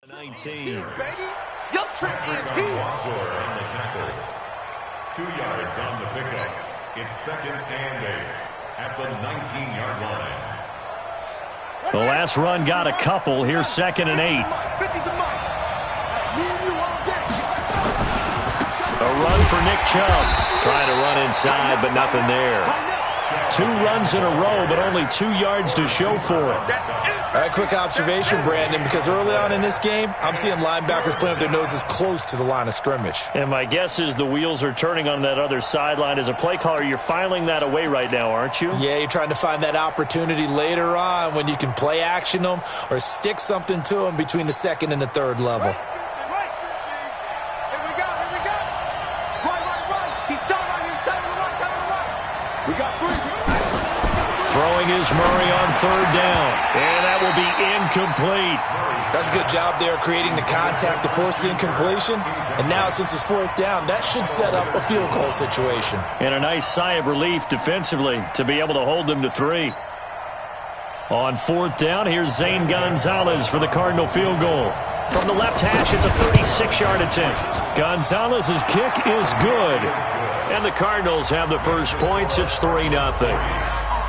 19. Your trick is here. On the tackle. 2 yards on the pickup. It's 2nd and 8 at the 19-yard line. The last run got a couple. Here's 2nd and 8. A run for Nick Chubb. Trying to run inside, but nothing there. 2 runs in a row, but only 2 yards to show for it. All right, quick observation, Brandon, because early on in this game, I'm seeing linebackers playing with their noses close to the line of scrimmage. And my guess is the wheels are turning on that other sideline. As a play caller, you're filing that away right now, aren't you? Yeah, you're trying to find that opportunity later on when you can play action them or stick something to them between the 2nd and the 3rd level. Throwing is Murray on 3rd down. And that will be incomplete. That's a good job there creating the contact to force the incompletion. And now since it's 4th down, that should set up a field goal situation. And a nice sigh of relief defensively to be able to hold them to 3. On 4th down, here's Zane Gonzalez for the Cardinal field goal. From the left hash, it's a 36-yard attempt. Gonzalez's kick is good. And the Cardinals have the first points. It's 3-0.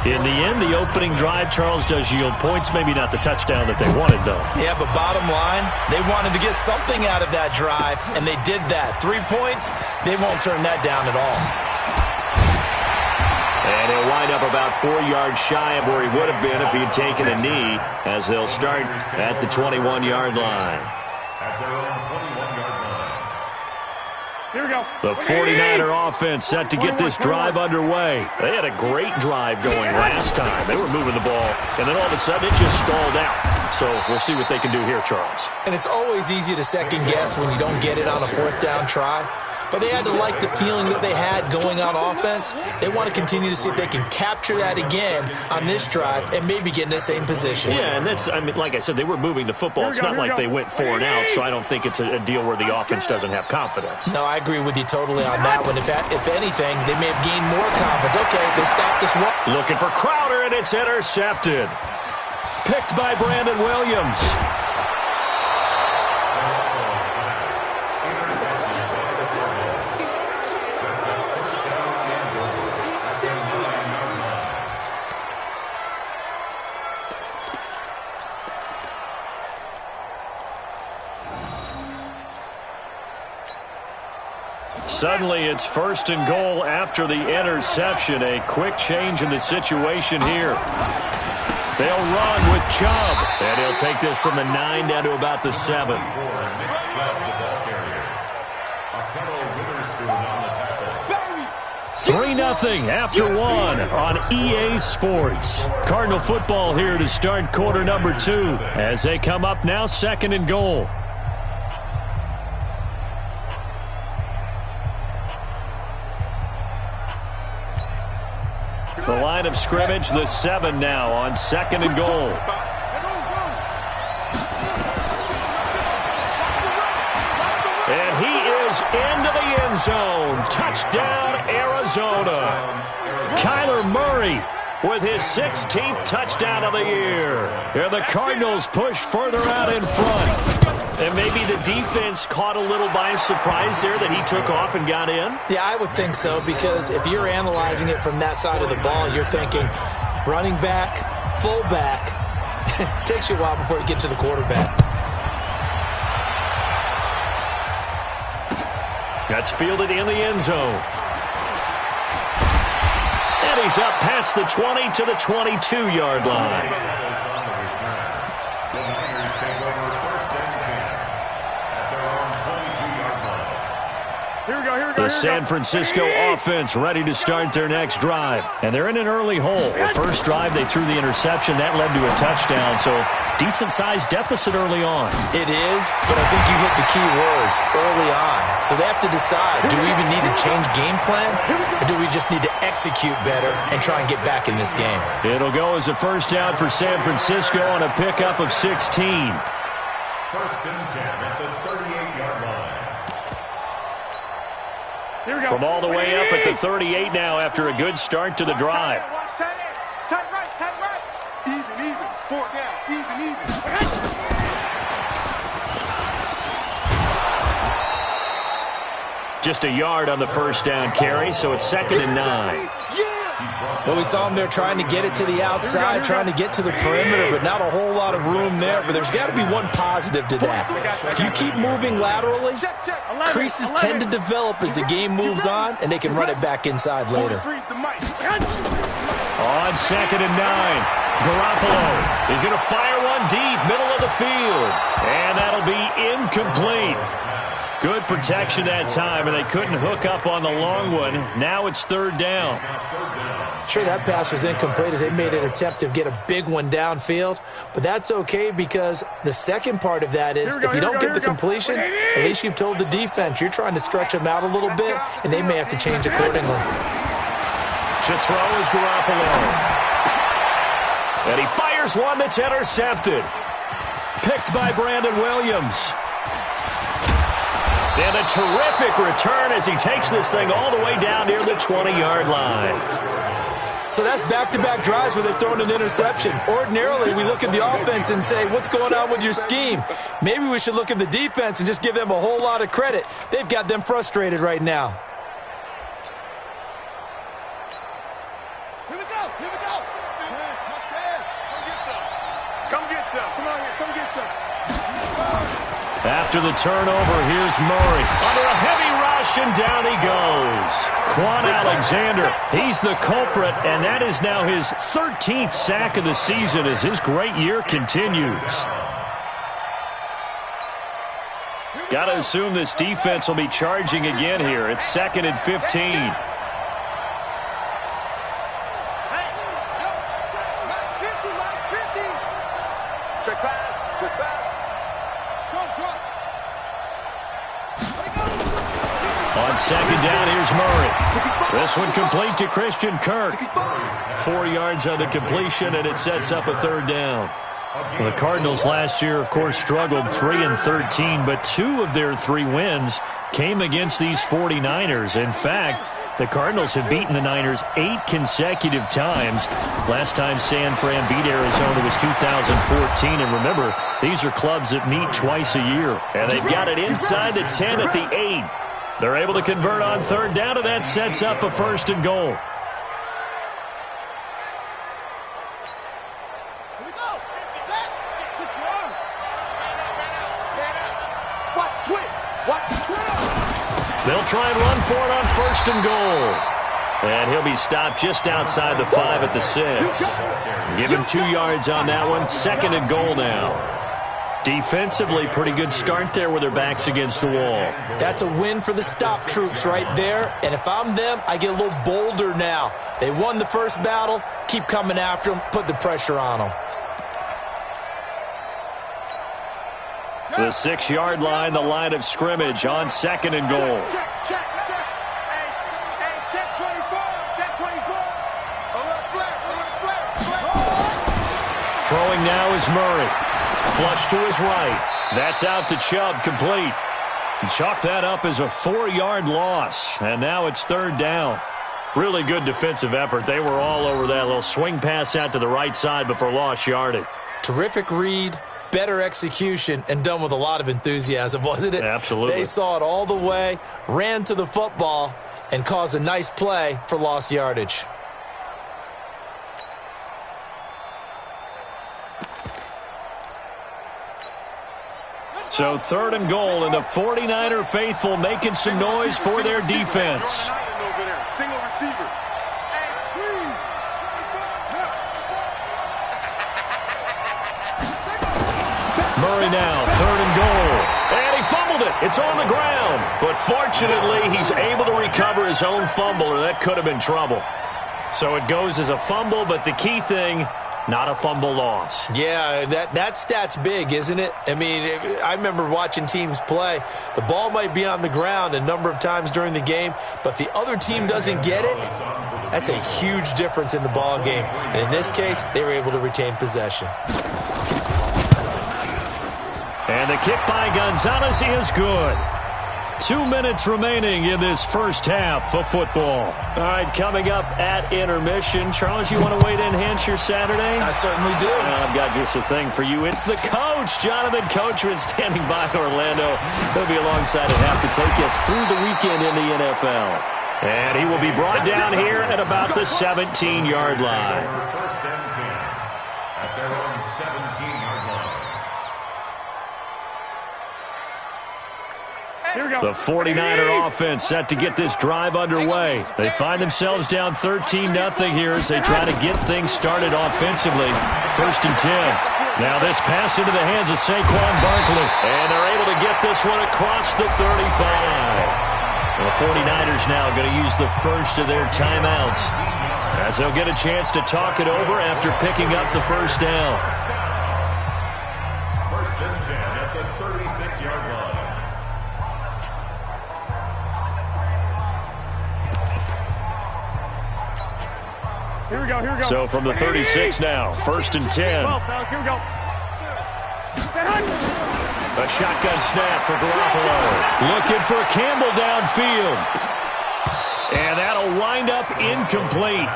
In the end, the opening drive, Charles, does yield points. Maybe not the touchdown that they wanted, though. Yeah, but bottom line, they wanted to get something out of that drive, and they did that. 3 points, they won't turn that down at all. And he'll wind up about 4 yards shy of where he would have been if he had taken a knee, as they'll start at the 21-yard line. At their own 21-yard line. Here we go. The 49er offense set to get this drive underway. They had a great drive going last time. They were moving the ball, and then all of a sudden it just stalled out. So we'll see what they can do here, Charles. And it's always easy to second guess when you don't get it on a 4th down try. But they had to like the feeling that they had going on offense. They want to continue to see if they can capture that again on this drive and maybe get in the same position. Yeah, and that's, I mean, like I said, they were moving the football. It's not like they went 4 and out, so I don't think it's a deal where the offense doesn't have confidence. No, I agree with you totally on that one. If anything, they may have gained more confidence. Okay, they stopped us. Looking for Crowder, and it's intercepted. Picked by Brandon Williams. Suddenly, it's 1st and goal after the interception. A quick change in the situation here. They'll run with Chubb, and he'll take this from the 9 down to about the 7. 3-0 after 1 on EA Sports. Cardinal football here to start quarter number 2 as they come up now 2nd and goal. The line of scrimmage, the 7 now on 2nd and goal. And he is into the end zone. Touchdown, Arizona. Kyler Murray with his 16th touchdown of the year. And the Cardinals push further out in front. And maybe the defense caught a little by surprise there that he took off and got in? Yeah, I would think so, because if you're analyzing it from that side of the ball, you're thinking running back, fullback. It takes you a while before you get to the quarterback. That's fielded in the end zone. And he's up past the 20 to the 22-yard line. The San Francisco offense ready to start their next drive. And they're in an early hole. The first drive, they threw the interception. That led to a touchdown. So decent-sized deficit early on. It is, but I think you hit the key words early on. So they have to decide, do we even need to change game plan? Or do we just need to execute better and try and get back in this game? It'll go as a first down for San Francisco on a pickup of 16. 1st and 10 at the 38-yard line. From all the way up at the 38 now after a good start to the drive. Tight right. Even. 4 down. Even. Just a yard on the first down carry, so it's 2nd and 9. Well, we saw him there trying to get it to the outside, trying to get to the perimeter, but not a whole lot of room there. But there's got to be one positive to that. If you keep moving laterally, creases tend to develop as the game moves on, and they can run it back inside later. On 2nd and 9, Garoppolo is going to fire one deep, middle of the field, and that'll be incomplete. Good protection that time, and they couldn't hook up on the long one. Now it's 3rd down. Sure, that pass was incomplete as they made an attempt to get a big one downfield, but that's okay because the second part of that is if you don't get the completion, at least you've told the defense you're trying to stretch them out a little bit, and they may have to change accordingly. To throw is Garoppolo. And he fires one that's intercepted. Picked by Brandon Williams. And a terrific return as he takes this thing all the way down near the 20-yard line. So that's back-to-back drives where they've thrown an interception. Ordinarily, we look at the offense and say, what's going on with your scheme? Maybe we should look at the defense and just give them a whole lot of credit. They've got them frustrated right now. Here we go. Here we go. Come get some. Come on here. Come get some. After the turnover, here's Murray. Under a heavy rush, and down he goes. Quan Alexander, he's the culprit, and that is now his 13th sack of the season as his great year continues. Got to assume this defense will be charging again here. It's 2nd and 15. On 2nd down, here's Murray. This one complete to Christian Kirk. 4 yards on the completion, and it sets up a 3rd down. Well, the Cardinals last year, of course, struggled 3-13, but 2 of their 3 wins came against these 49ers. In fact, the Cardinals have beaten the Niners 8 consecutive times. Last time San Fran beat Arizona was 2014. And remember, these are clubs that meet twice a year. And they've got it inside the 10 at the 8. They're able to convert on 3rd down, and that sets up a 1st and goal. They'll try and run for it on 1st and goal. And he'll be stopped just outside the 5 at the 6. Give him 2 yards on that one. 2nd and goal now. Defensively, pretty good start there with their backs against the wall. That's a win for the stop troops right there. And if I'm them, I get a little bolder now. They won the first battle. Keep coming after them. Put the pressure on them. The 6-yard line, the line of scrimmage on 2nd and goal. Check 24. Check 24. Throwing now is Murray. Flush to his right. That's out to Chubb, complete. Chalk that up as a 4-yard loss. And now it's 3rd down. Really good defensive effort. They were all over that little swing pass out to the right side before lost yardage. Terrific read, better execution, and done with a lot of enthusiasm, wasn't it? Absolutely. They saw it all the way, ran to the football, and caused a nice play for lost yardage. So 3rd and goal, and the 49er faithful making some noise for their defense. Single receiver. Murray now, 3rd and goal. And he fumbled it. It's on the ground. But fortunately, he's able to recover his own fumble, or that could have been trouble. So it goes as a fumble, but the key thing, not a fumble loss. Yeah, that stat's big, isn't it? I mean, I remember watching teams play. The ball might be on the ground a number of times during the game, but if the other team doesn't get it, that's a huge difference in the ball game. And in this case, they were able to retain possession. And the kick by Gonzalez is good. 2 minutes remaining in this first half of football. All right, coming up at intermission. Charles, you want to wait to enhance your Saturday? I certainly do. I've got just a thing for you. It's the coach, Jonathan Coachman, standing by Orlando. He'll be alongside at half to take us through the weekend in the NFL. And he will be brought down here at about the 17-yard line. First and 10 at their own 17-yard line. Here we go. The 49er offense set to get this drive underway. They find themselves down 13-0 here as they try to get things started offensively. First and 10. Now this pass into the hands of Saquon Barkley. And they're able to get this one across the 35. The 49ers now going to use the first of their timeouts as they'll get a chance to talk it over after picking up the first down. First and 10 at the 36-yard line. Here we go, here we go. So from the 36 now, first and 10. Well, fellas, here we go. A shotgun snap for Garoppolo. Looking for Campbell downfield. And that'll wind up incomplete.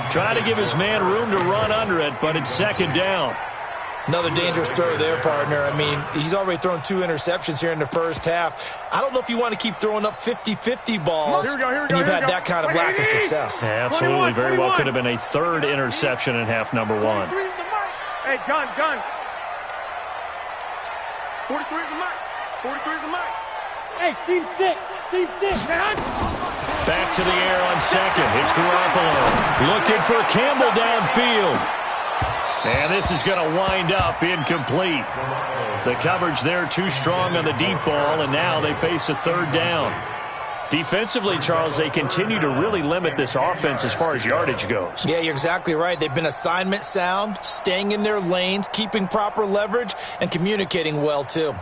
Trying to give his man room to run under it, but it's second down. Another dangerous throw there, partner. I mean, he's already thrown 2 interceptions here in the first half. I don't know if you want to keep throwing up 50-50 balls Here we go, and you've had that kind of lack of success. Yeah, absolutely. Very well could have been a third interception in half number 1. Hey, gun. 43 is the mark. 43 is the mark. Hey, seam 6, man. Back to the air on second. It's Garoppolo. Looking for Campbell downfield. And this is going to wind up incomplete. The coverage there too strong on the deep ball, and now they face a third down. Defensively, Charles, they continue to really limit this offense as far as yardage goes. Yeah, you're exactly right. They've been assignment sound, staying in their lanes, keeping proper leverage, and communicating well, too.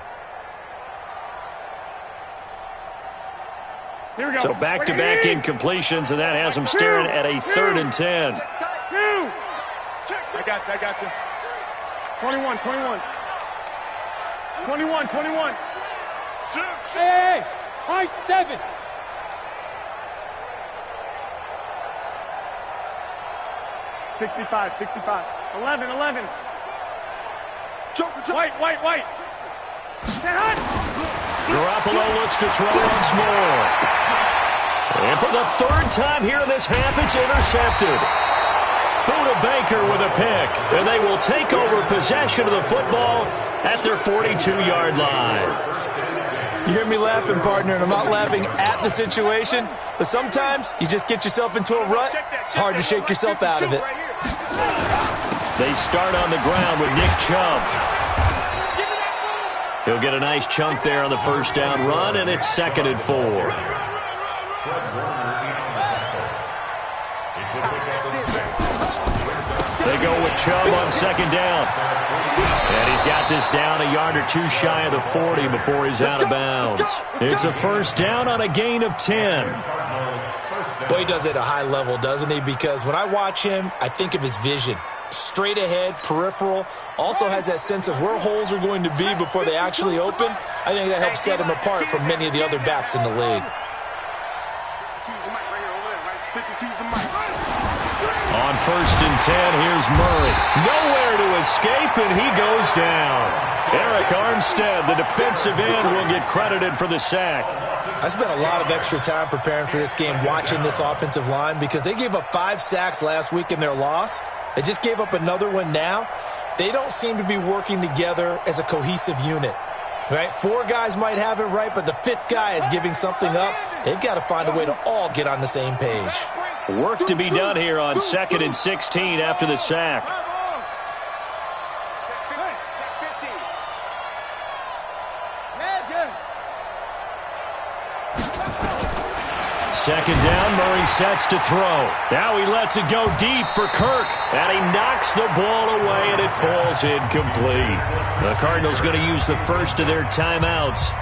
Here we go. So back-to-back incompletions, and that has them staring at a third and 10. 2. I got you. 21. 21. Hey, high 7. $65. 11. White. Garoppolo looks to throw once more. And for the third time here in this half, it's intercepted. Buda Baker with a pick, and they will take over possession of the football at their 42-yard line. You hear me laughing, partner, and I'm not laughing at the situation, but sometimes you just get yourself into a rut. It's hard to shake yourself out of it. They start on the ground with Nick Chubb. He'll get a nice chunk there on the first down run, and it's 2nd and 4. They go with Chubb on second down. And he's got this down a yard or 2 shy of the 40 before he's out of bounds. It's a first down on a gain of 10. Boy, he does it at a high level, doesn't he? Because when I watch him, I think of his vision. Straight ahead, peripheral, also has that sense of where holes are going to be before they actually open. I think that helps set him apart from many of the other backs in the league. On first and 10, here's Murray. Nowhere to escape, and he goes down. Eric Armstead, the defensive end, will get credited for the sack. I spent a lot of extra time preparing for this game, watching this offensive line, because they gave up 5 sacks last week in their loss. They just gave up another one now. They don't seem to be working together as a cohesive unit. Right? 4 guys might have it right, but the 5th guy is giving something up. They've got to find a way to all get on the same page. Work to be done here on 2nd and 16 after the sack. Second down, Murray sets to throw. Now he lets it go deep for Kirk, and he knocks the ball away, and it falls incomplete. The Cardinals going to use the first of their timeouts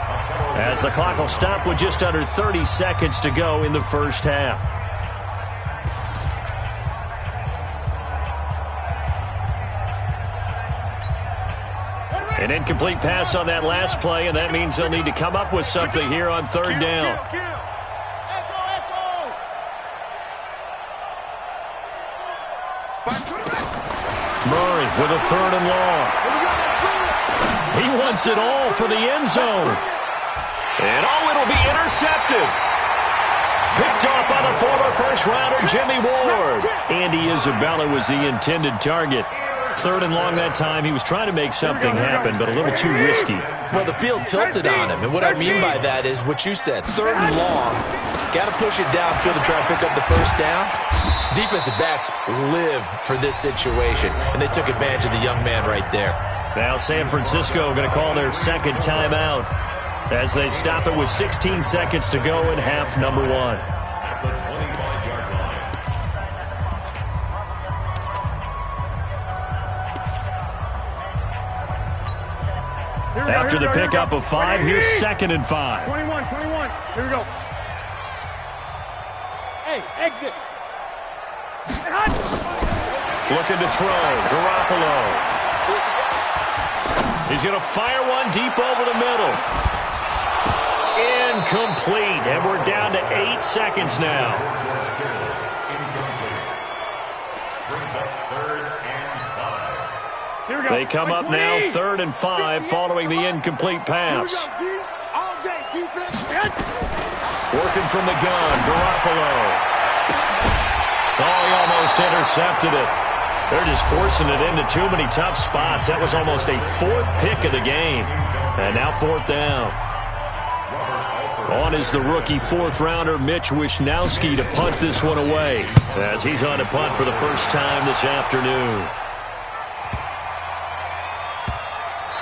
as the clock will stop with just under 30 seconds to go in the first half. An incomplete pass on that last play, and that means they'll need to come up with something here on third down. Murray with a third and long. He wants it all for the end zone. And it'll be intercepted. Picked off by the former first-rounder Jimmy Ward. Andy Isabella was the intended target. Third and long that time. He was trying to make something happen, but a little too risky. Well, the field tilted on him, and what I mean by that is what you said. Third and long. Got to push it downfield to try and pick up the first down. Defensive backs live for this situation, and they took advantage of the young man right there. Now San Francisco going to call their second timeout as they stop it with 16 seconds to go in half number one. After the pickup of 5, here's 2nd and 5. 21. Here we go. Hey, exit. Looking to throw. Garoppolo. He's going to fire one deep over the middle. Incomplete. And we're down to 8 seconds now. They come up now 3rd and 5 following the incomplete pass. Working from the gun, Garoppolo. Oh, he almost intercepted it. They're just forcing it into too many tough spots. That was almost a 4th pick of the game. And now 4th down. On is the rookie 4th-rounder Mitch Wishnowsky to punt this one away, as he's on to punt for the first time this afternoon.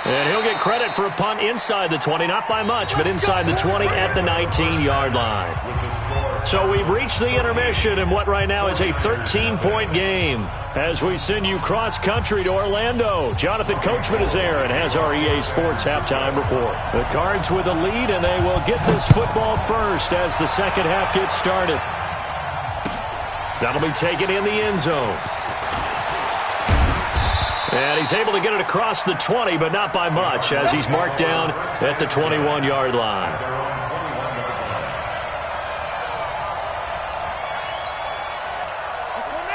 And he'll get credit for a punt inside the 20, not by much, but inside the 20 at the 19-yard line. So we've reached the intermission in what right now is a 13-point game as we send you cross-country to Orlando. Jonathan Coachman is there and has our EA Sports halftime report. The Cards with a lead, and they will get this football first as the second half gets started. That'll be taken in the end zone. And he's able to get it across the 20, but not by much, as he's marked down at the 21-yard line.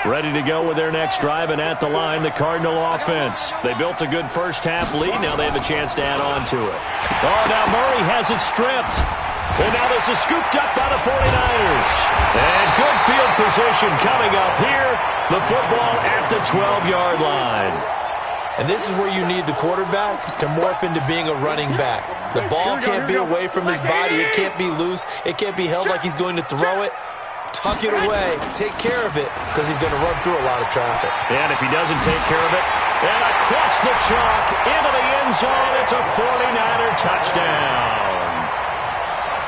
Ready to go with their next drive, and at the line, the Cardinal offense. They built a good first-half lead. Now they have a chance to add on to it. Oh, now Murray has it stripped. And now this is scooped up by the 49ers. And good field position coming up here. The football at the 12-yard line. And this is where you need the quarterback to morph into being a running back. The ball can't be away from his body. It can't be loose. It can't be held like he's going to throw it. Tuck it away. Take care of it, because he's going to run through a lot of traffic. And if he doesn't take care of it, and across the chalk into the end zone, it's a 49er touchdown.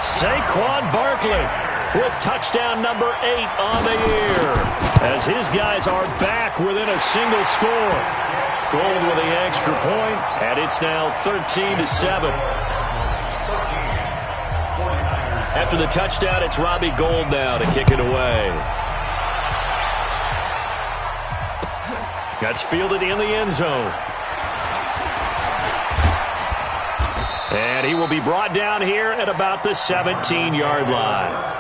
Saquon Barkley with touchdown number 8 on the year, as his guys are back within a single score. Gold with the extra point, and it's now 13-7. After the touchdown, it's Robbie Gould now to kick it away. That's fielded in the end zone. And he will be brought down here at about the 17-yard line.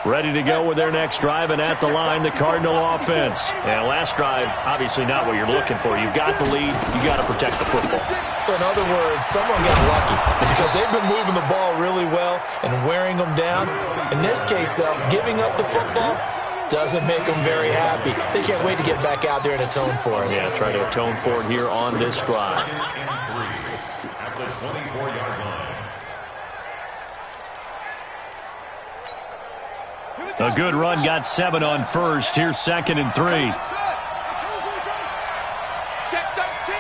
Ready to go with their next drive, and at the line, the Cardinal offense. And last drive, obviously not what you're looking for. You've got the lead. You've got to protect the football. So in other words, someone got lucky because they've been moving the ball really well and wearing them down. In this case, though, giving up the football doesn't make them very happy. They can't wait to get back out there and atone for it. Yeah, try to atone for it here on this drive. At the 24-yard line. A good run, got 7 on first. Here's 2nd and 3. Check 13.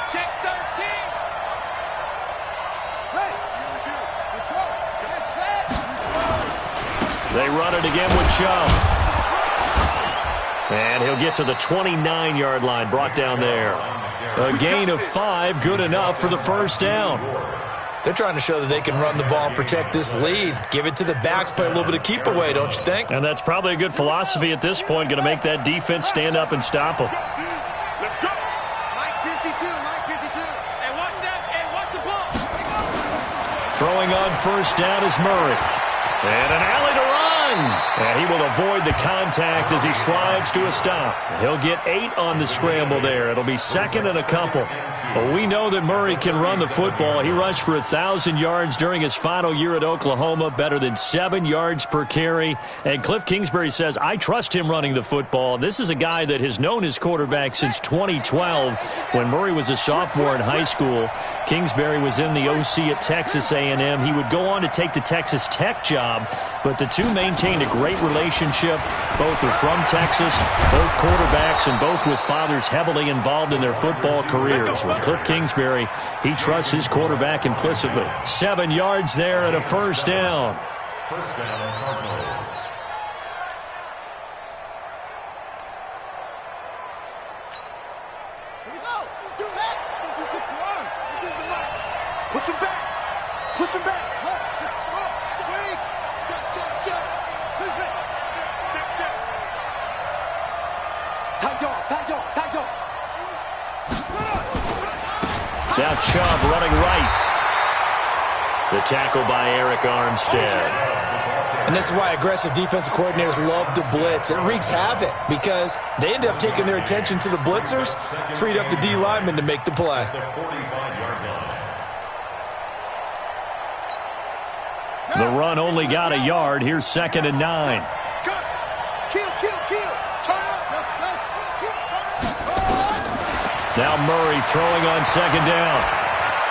Check 13. Hey, let's go. Get set. They run it again with Chubb. And he'll get to the 29-yard line, brought down there. A gain of 5, good enough for the first down. They're trying to show that they can run the ball and protect this lead. Give it to the backs, play a little bit of keep away, don't you think? And that's probably a good philosophy at this point, going to make that defense stand up and stop them. Let's go. Mike 52, Mike 52. Hey, watch that. Hey, watch the ball. Throwing on first down is Murray. And an alley to run. And he will avoid the contact as he slides to a stop. He'll get 8 on the scramble there. It'll be second and a couple. Well, we know that Murray can run the football. He rushed for 1,000 yards during his final year at Oklahoma, better than 7 yards per carry. And Cliff Kingsbury says, I trust him running the football. This is a guy that has known his quarterback since 2012 when Murray was a sophomore in high school. Kingsbury was in the OC at Texas A&M. He would go on to take the Texas Tech job, but the two maintained a great relationship. Both are from Texas, both quarterbacks, and both with fathers heavily involved in their football careers. With Cliff Kingsbury, he trusts his quarterback implicitly. 7 yards there and a first down. First down, Cardinals. Push him back. Push him back. Tight dog. Now Chubb running right. The tackle by Eric Armstead. And this is why aggressive defensive coordinators love to blitz. It wreaks havoc because they end up taking their attention to the blitzers, freed up the D lineman to make the play. The run only got a yard. Here's second and 9. Kill. Turn up. Now Murray throwing on second down.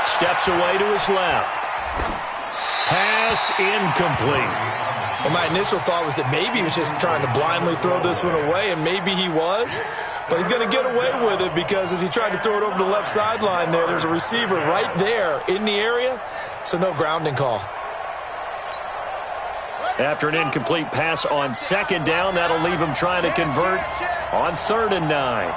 Steps away to his left. Pass incomplete. Well, my initial thought was that maybe he was just trying to blindly throw this one away, and maybe he was. But he's going to get away with it because as he tried to throw it over the left sideline there's a receiver right there in the area, so no grounding call. After an incomplete pass on second down, that'll leave him trying to convert on 3rd and 9.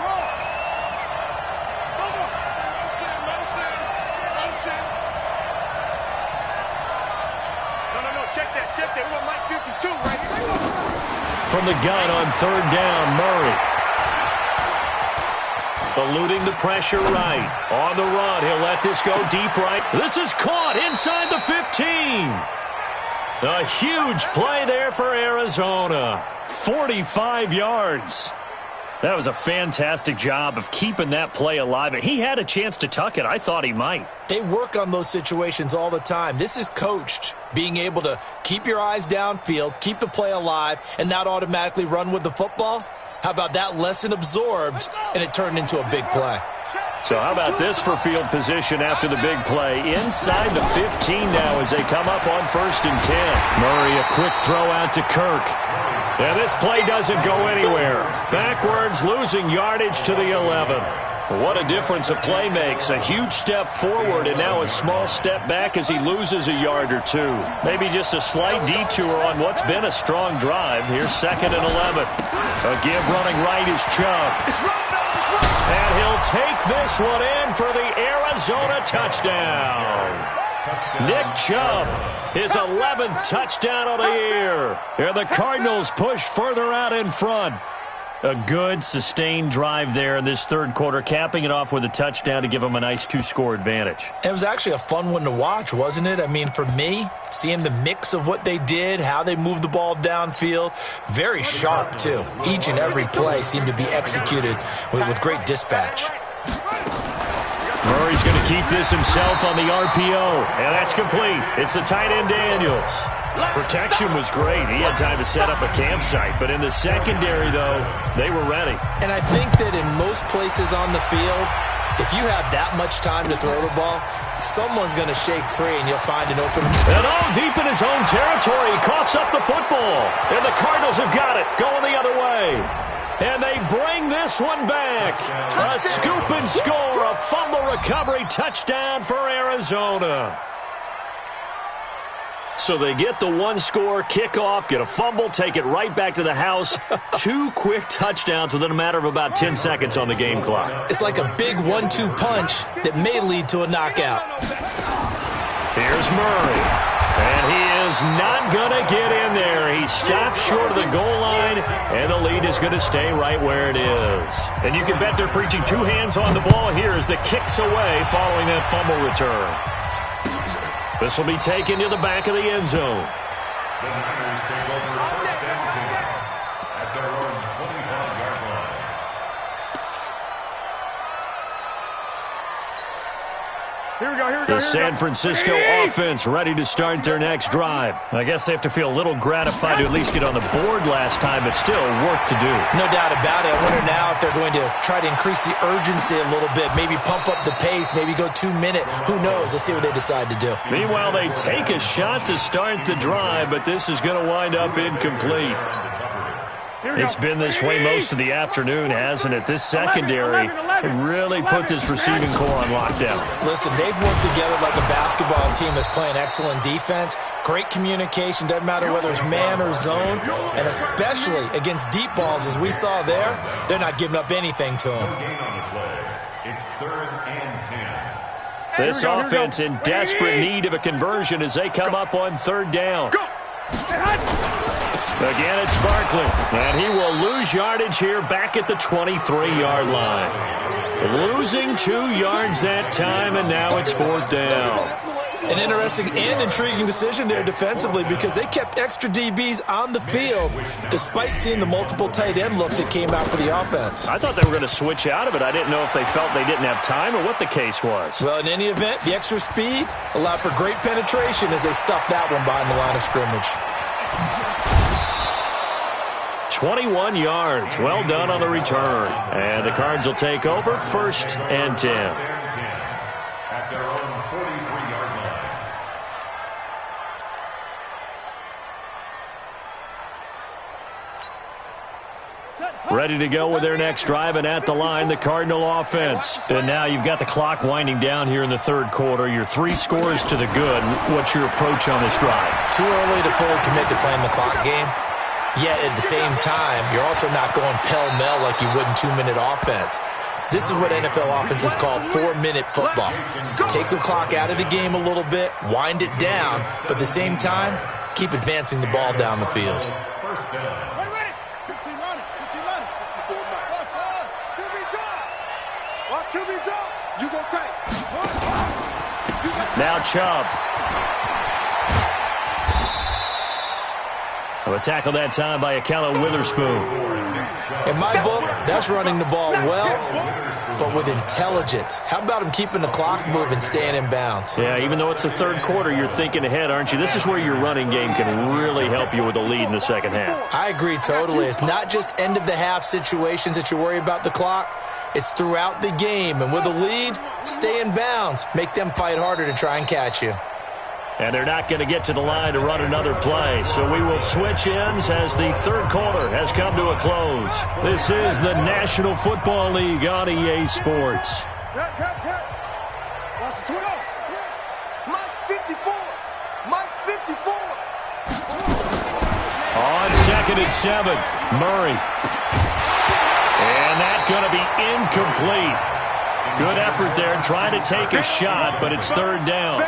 Check that. We want Mike 52 right here. From the gun on 3rd down, Murray. Eluding the pressure right. On the run, he'll let this go deep right. This is caught inside the 15. A huge play there for Arizona. 45 yards. That was a fantastic job of keeping that play alive. He had a chance to tuck it. I thought he might. They work on those situations all the time. This is coached, being able to keep your eyes downfield, keep the play alive, and not automatically run with the football. How about that lesson absorbed, and it turned into a big play? So how about this for field position after the big play? Inside the 15 now as they come up on 1st and 10. Murray, a quick throw out to Kirk. And this play doesn't go anywhere. Backwards, losing yardage to the 11. What a difference a play makes. A huge step forward and now a small step back as he loses a yard or two. Maybe just a slight detour on what's been a strong drive. Here's 2nd and 11. A give running right is Chubb. And he'll take this one in for the Arizona touchdown. Nick Chubb, his 11th touchdown of the year. And the Cardinals push further out in front. A good, sustained drive there in this 3rd quarter, capping it off with a touchdown to give them a nice 2-score advantage. It was actually a fun one to watch, wasn't it? I mean, for me, seeing the mix of what they did, how they moved the ball downfield, very sharp, too. Each and every play seemed to be executed with great dispatch. Murray's going to keep this himself on the RPO, and that's complete. It's the tight end Daniels. Protection was great. He had time to set up a campsite, but in the secondary, though, they were ready. And I think that in most places on the field, if you have that much time to throw the ball, someone's going to shake free and you'll find an open. And deep in his own territory, he coughs up the football. And the Cardinals have got it, going the other way. And they bring this one back. A scoop and score, a fumble recovery touchdown for Arizona. So they get the 1-score kickoff, get a fumble, take it right back to the house. 2 quick touchdowns within a matter of about 10 seconds on the game clock. It's like a big 1-2 punch that may lead to a knockout. Here's Murray. And he is not going to get in there. He stops short of the goal line, and the lead is going to stay right where it is. And you can bet they're preaching two hands on the ball here as the kick's away following that fumble return. This will be taken to the back of the end zone. The Niners take over first and 10 at their own 25-yard line. Here we go. The San Francisco offense ready to start their next drive. I guess they have to feel a little gratified to at least get on the board last time, but still work to do. No doubt about it. I wonder now if they're going to try to increase the urgency a little bit, maybe pump up the pace, maybe go 2 minute. Who knows? Let's see what they decide to do. Meanwhile, they take a shot to start the drive, but this is going to wind up incomplete. It's been this way most of the afternoon, hasn't it? This secondary really put this receiving core on lockdown. Listen, they've worked together like a basketball team that's playing excellent defense. Great communication, doesn't matter whether it's man or zone, and especially against deep balls, as we saw there, they're not giving up anything to them. It's 3rd and 10. This offense in desperate need of a conversion as they come up on 3rd down. Again, it's Barkley, and he will lose yardage here back at the 23-yard line. Losing 2 yards that time, and now it's 4th down. An interesting and intriguing decision there defensively because they kept extra DBs on the field despite seeing the multiple tight end look that came out for the offense. I thought they were going to switch out of it. I didn't know if they felt they didn't have time or what the case was. Well, in any event, the extra speed allowed for great penetration as they stuffed that one behind the line of scrimmage. 21 yards. Well done on the return. And the Cards will take over 1st and 10. At their own 43-yard line. Ready to go with their next drive, and at the line, the Cardinal offense. And now you've got the clock winding down here in the 3rd quarter. Your 3 scores to the good. What's your approach on this drive? Too early to fully commit to playing the clock game. Yet at the same time, you're also not going pell-mell like you would in 2-minute offense. This is what NFL offenses call 4-minute football. Take the clock out of the game a little bit, wind it down, but at the same time, keep advancing the ball down the field. First down. Now Chubb. A tackle that time by Akello Witherspoon. In my book, that's running the ball well, but with intelligence. How about him keeping the clock moving, staying in bounds? Yeah, even though it's the 3rd quarter, you're thinking ahead, aren't you? This is where your running game can really help you with the lead in the 2nd half. I agree totally. It's not just end-of-the-half situations that you worry about the clock. It's throughout the game. And with a lead, stay in bounds. Make them fight harder to try and catch you. And they're not going to get to the line to run another play. So we will switch ends as the 3rd quarter has come to a close. This is the National Football League on EA Sports. Mike 54. Mike 54. On 2nd and 7, Murray. And that's going to be incomplete. Good effort there trying to take a shot, but it's 3rd down.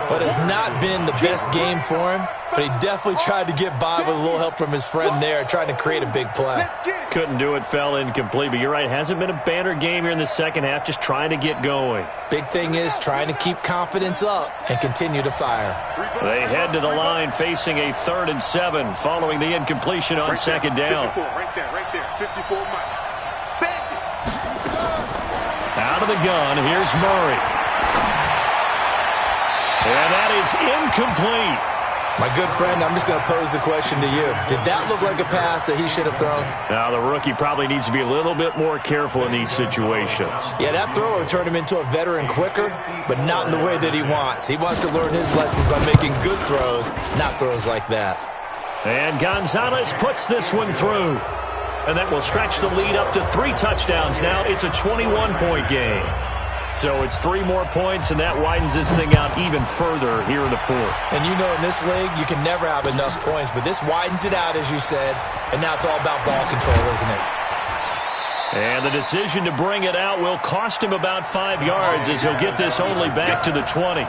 What has not been the best game for him, but he definitely tried to get by with a little help from his friend there, trying to create a big play. Couldn't do it, fell incomplete, but you're right, it hasn't been a banner game here in the 2nd half, just trying to get going. Big thing is trying to keep confidence up and continue to fire. They head to the line facing a 3rd and 7 following the incompletion on 2nd down. 54, right there, 54 Mike. Out of the gun, here's Murray. And that is incomplete. My good friend, I'm just going to pose the question to you. Did that look like a pass that he should have thrown? Now, the rookie probably needs to be a little bit more careful in these situations. Yeah, that throw will turn him into a veteran quicker, but not in the way that he wants. He wants to learn his lessons by making good throws, not throws like that. And Gonzalez puts this one through. And that will stretch the lead up to 3 touchdowns. Now it's a 21-point game. So it's 3 more points, and that widens this thing out even further here in the 4th. And you know in this league, you can never have enough points, but this widens it out, as you said, and now it's all about ball control, isn't it? And the decision to bring it out will cost him about 5 yards as he'll get this only back to the 20.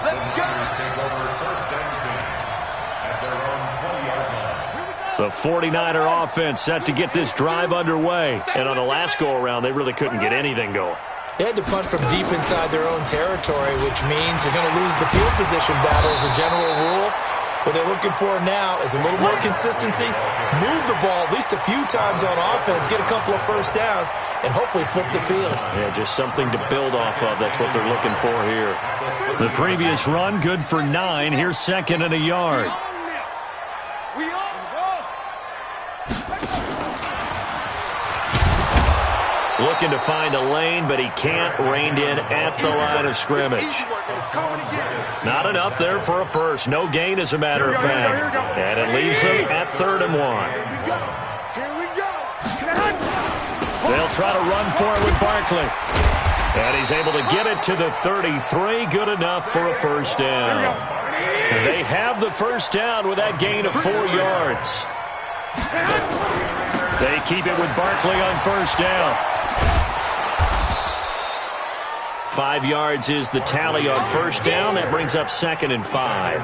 The 49er offense set to get this drive underway. And on the last go-around, they really couldn't get anything going. They had to punt from deep inside their own territory, which means you're going to lose the field position battle as a general rule. What they're looking for now is a little more consistency, move the ball at least a few times on offense, get a couple of first downs, and hopefully flip the field. Yeah, just something to build off of. That's what they're looking for here. The previous run, good for 9. Here's 2nd and a yard. Looking to find a lane, but he can't rein in at the line of scrimmage. Not enough there for a first. No gain, as a matter of fact. And it leaves them at 3rd and 1. They'll try to run for it with Barkley. And he's able to get it to the 33. Good enough for a first down. They have the first down with that gain of 4 yards. They keep it with Barkley on first down. 5 yards is the tally on first down. That brings up 2nd and 5.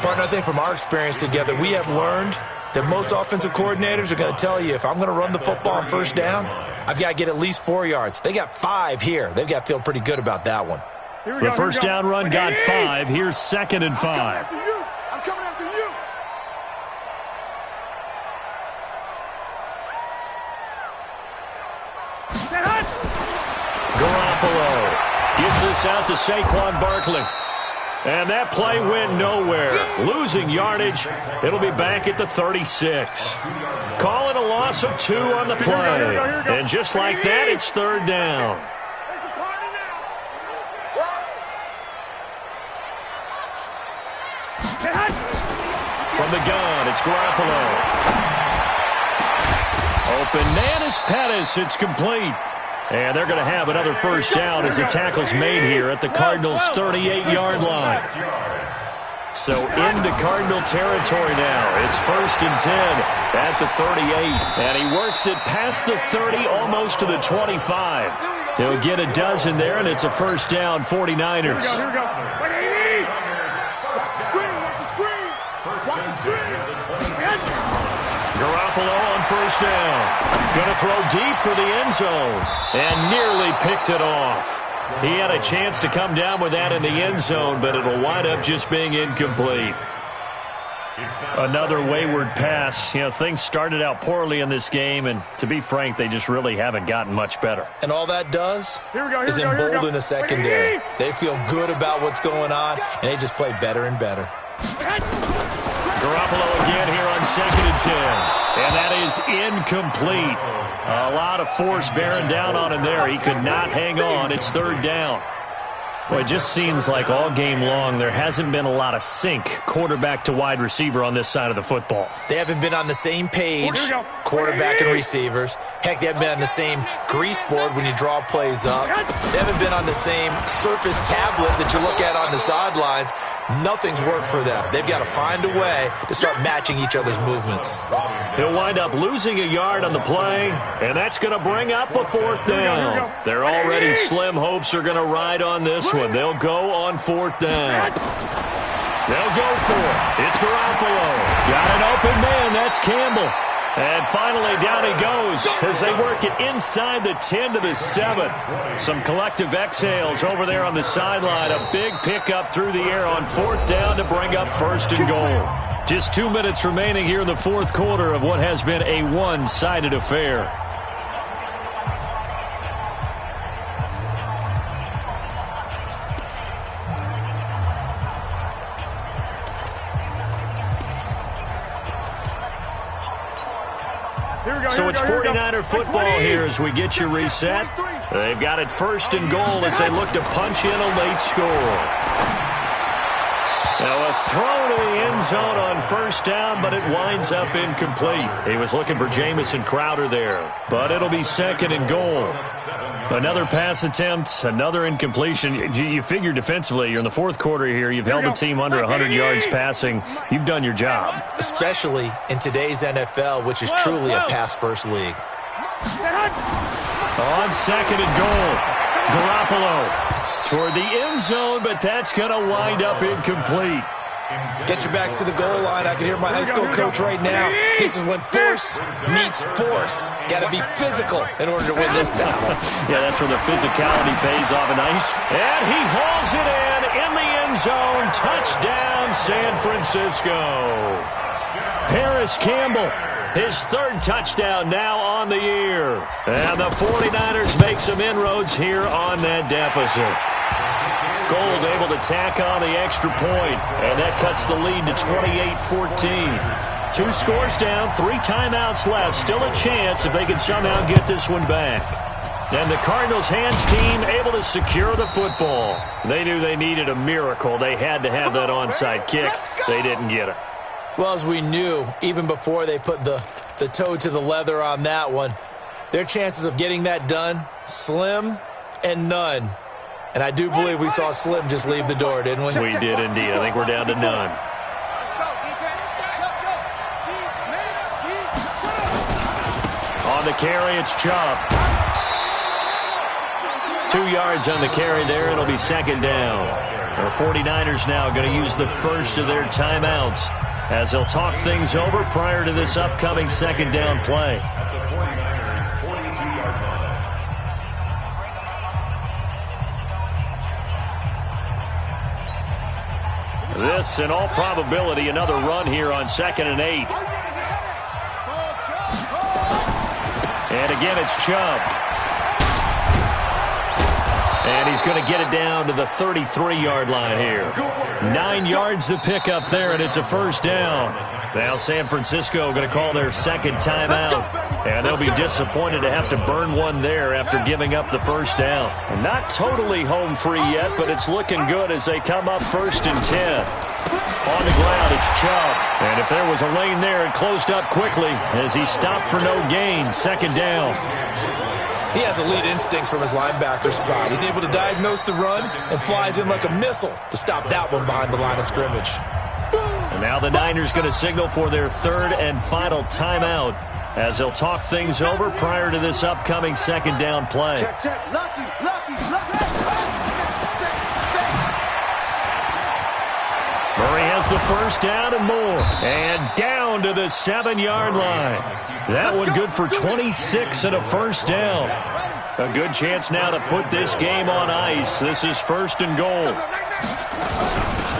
Partner, I think from our experience together, we have learned that most offensive coordinators are going to tell you, if I'm going to run the football on first down, I've got to get at least 4 yards. They got 5 here. They've got to feel pretty good about that one. The first down run got 5. Here's 2nd and 5. I'm coming after you. Garoppolo gets this out to Saquon Barkley. And that play went nowhere. Losing yardage. It'll be back at the 36. Calling a loss of 2 on the play. And just like that, it's 3rd down. From the gun, it's Garoppolo. Open man is Pettis. It's complete. And they're going to have another first down as the tackle's made here at the Cardinals' 38-yard line. So into Cardinal territory now. It's 1st and 10 at the 38. And he works it past the 30, almost to the 25. He'll get a dozen there, and it's a first down, 49ers. Here we go. Watch the screen. Watch the screen. Garoppolo on first down. Going to throw deep for the end zone. And nearly picked it off. He had a chance to come down with that in the end zone, but it'll wind up just being incomplete. Another wayward pass. You know, things started out poorly in this game, and to be frank, they just really haven't gotten much better. And all that does is embolden a secondary. They feel good about what's going on, and they just play better and better. Garoppolo again here on 2nd and 10. And that is incomplete. A lot of force bearing down on him there. He could not hang on. It's 3rd down. Well, it just seems like all game long there hasn't been a lot of sync quarterback to wide receiver on this side of the football. They haven't been on the same page, quarterback and receivers. Heck, they haven't been on the same grease board when you draw plays up. They haven't been on the same surface tablet that you look at on the sidelines. Nothing's worked for them. They've got to find a way to start matching each other's movements. He'll wind up losing a yard on the play, and that's going to bring up a 4th down. Their already slim hopes are going to ride on this one. They'll go on 4th down. They'll go for it. It's Garoppolo. Got an open man. That's Campbell. And finally, down he goes as they work it inside the 10 to the 7. Some collective exhales over there on the sideline. A big pickup through the air on 4th down to bring up 1st and goal. Just 2 minutes remaining here in the 4th quarter of what has been a one-sided affair. So it's 49er football here as we get you reset. They've got it 1st and goal as they look to punch in a late score. Now a throw to the end zone on 1st down, but it winds up incomplete. He was looking for Jamison Crowder there, but it'll be 2nd and goal. Another pass attempt, another incompletion. You figure defensively, you're in the 4th quarter here. You've held the team under 100 yards passing. You've done your job. Especially in today's NFL, which is truly a pass-first league. On second and goal, Garoppolo toward the end zone, but that's going to wind up incomplete. Get your backs to the goal line. I can hear my high school coach right now. This is when force meets force. Got to be physical in order to win this battle. Yeah, that's where the physicality pays off a nice. And he hauls it in the end zone. Touchdown, San Francisco. Paris Campbell, his third touchdown now on the year. And the 49ers make some inroads here on that deficit. Gold able to tack on the extra point, and that cuts the lead to 28-14. 2 scores down, 3 timeouts left. Still a chance if they can somehow get this one back. And the Cardinals' hands team able to secure the football. They knew they needed a miracle. They had to have that onside kick. They didn't get it. Well, as we knew, even before they put the toe to the leather on that one, their chances of getting that done, slim and none. And I do believe we saw Slim just leave the door, didn't we? We did indeed. I think we're down to none. On the carry, it's Chubb. 2 yards on the carry there. It'll be second down. The 49ers now going to use the first of their timeouts as they'll talk things over prior to this upcoming second down play. This, in all probability, another run here on 2nd and 8. And again, it's Chubb. And he's going to get it down to the 33-yard line here. 9 yards to pick up there, and it's a first down. Now San Francisco going to call their second timeout. And they'll be disappointed to have to burn one there after giving up the first down. Not totally home free yet, but it's looking good as they come up 1st and 10. On the ground, it's Chubb. And if there was a lane there, it closed up quickly as he stopped for no gain. Second down. He has elite instincts from his linebacker spot. He's able to diagnose the run and flies in like a missile to stop that one behind the line of scrimmage. And now the Niners going to signal for their third and final timeout as they'll talk things over prior to this upcoming second down play. Check. Lucky. Murray has the first down and more. And down to the 7-yard line. That one good for 26 and a first down. A good chance now to put this game on ice. This is 1st and goal.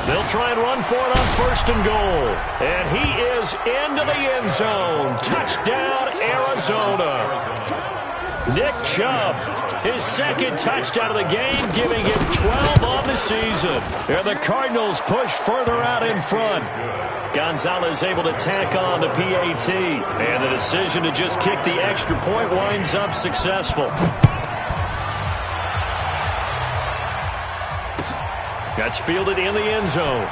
They'll try and run for it on 1st and goal. And he is into the end zone. Touchdown, Arizona. Nick Chubb, his second touchdown of the game, giving him 12 on the season. And the Cardinals push further out in front. Gonzalez able to tack on the PAT. And the decision to just kick the extra point winds up successful. That's fielded in the end zone.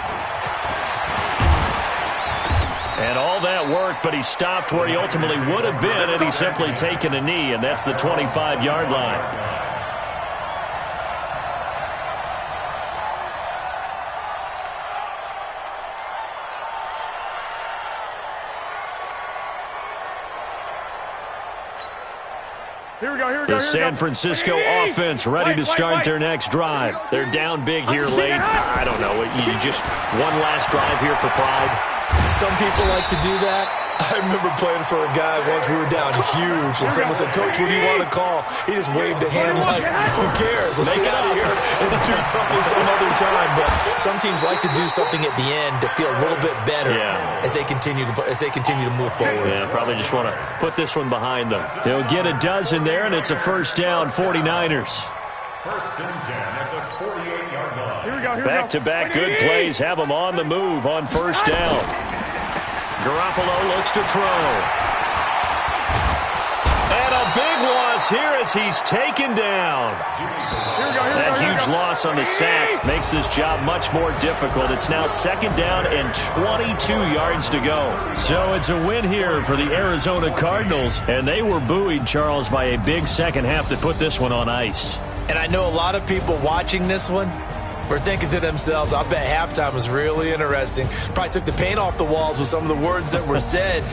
And all that work, but he stopped where he ultimately would have been had he simply taken a knee, and that's the 25-yard line. The San Francisco offense ready to start their next drive. They're down big here late. I don't know. You just one last drive here for pride. Some people like to do that. I remember playing for a guy once. We were down huge, and someone said, "Coach, what do you want to call?" He just waved a hand like, "Who cares? Let's get out of here and do something some other time." But some teams like to do something at the end to feel a little bit better as they continue to move forward. Yeah, probably just want to put this one behind them. They'll get a dozen there, and it's a first down, 49ers. 1st and 10 at the 48-yard line. Back-to-back good plays have them on the move on first down. Garoppolo looks to throw. And a big loss here as he's taken down. That huge loss on the sack makes this job much more difficult. It's now 2nd down and 22 yards to go. So it's a win here for the Arizona Cardinals. And they were buoyed, Charles, by a big second half to put this one on ice. And I know a lot of people watching this one were thinking to themselves, I bet halftime was really interesting. Probably took the paint off the walls with some of the words that were said.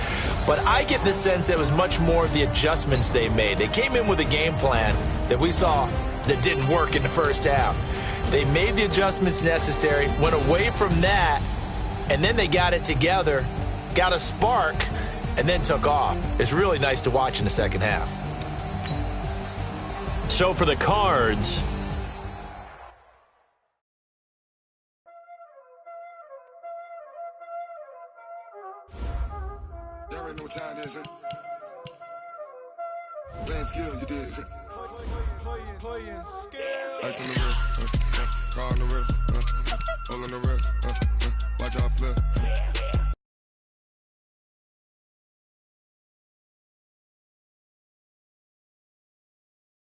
But I get the sense that it was much more of the adjustments they made. They came in with a game plan that we saw that didn't work in the first half. They made the adjustments necessary, went away from that, and then they got it together, got a spark, and then took off. It's really nice to watch in the second half. So for the Cards, Y'all already know what time it is, playing skills, you did. Playing skills. Ice on the wrist, car on the wrist, all on the wrist, watch out flip.